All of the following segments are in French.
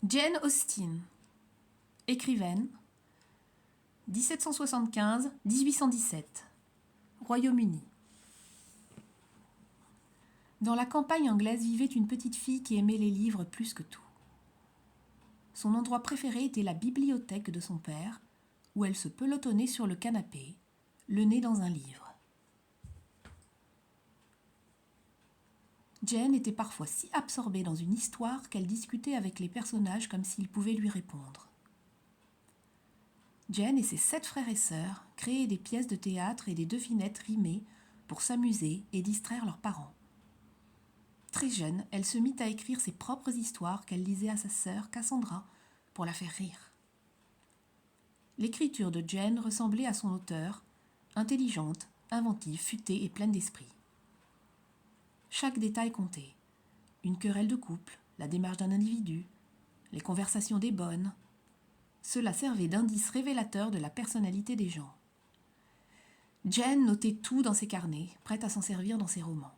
Jane Austen, écrivaine, 1775-1817, Royaume-Uni. Dans la campagne anglaise vivait une petite fille qui aimait les livres plus que tout. Son endroit préféré était la bibliothèque de son père, où elle se pelotonnait sur le canapé, le nez dans un livre. Jane était parfois si absorbée dans une histoire qu'elle discutait avec les personnages comme s'ils pouvaient lui répondre. Jane et ses 7 frères et sœurs créaient des pièces de théâtre et des devinettes rimées pour s'amuser et distraire leurs parents. Très jeune, elle se mit à écrire ses propres histoires qu'elle lisait à sa sœur Cassandra pour la faire rire. L'écriture de Jane ressemblait à son auteur, intelligente, inventive, futée et pleine d'esprit. Chaque détail comptait. Une querelle de couple, la démarche d'un individu, les conversations des bonnes. Cela servait d'indice révélateur de la personnalité des gens. Jane notait tout dans ses carnets, prête à s'en servir dans ses romans.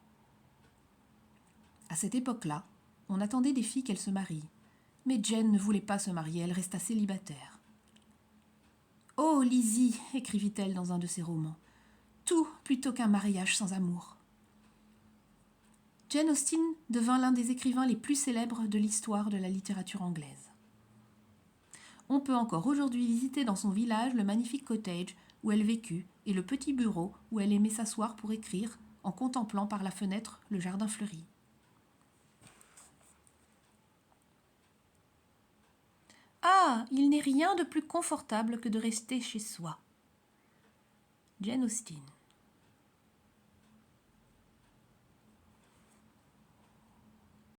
À cette époque-là, on attendait des filles qu'elles se marient, mais Jane ne voulait pas se marier, elle resta célibataire. « Oh, Lizzie !» écrivit-elle dans un de ses romans, « tout plutôt qu'un mariage sans amour. » Jane Austen devint l'un des écrivains les plus célèbres de l'histoire de la littérature anglaise. On peut encore aujourd'hui visiter dans son village le magnifique cottage où elle vécut et le petit bureau où elle aimait s'asseoir pour écrire en contemplant par la fenêtre le jardin fleuri. Ah, il n'est rien de plus confortable que de rester chez soi. Jane Austen.